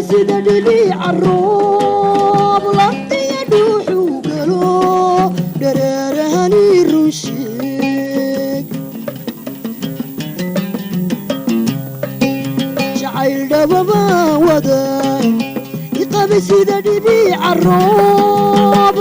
sida dhiliica roob laftiya dhuuxuu galo dhareerahani run sheeg jacayl dhababaan wada iqaba sida dhiliica roob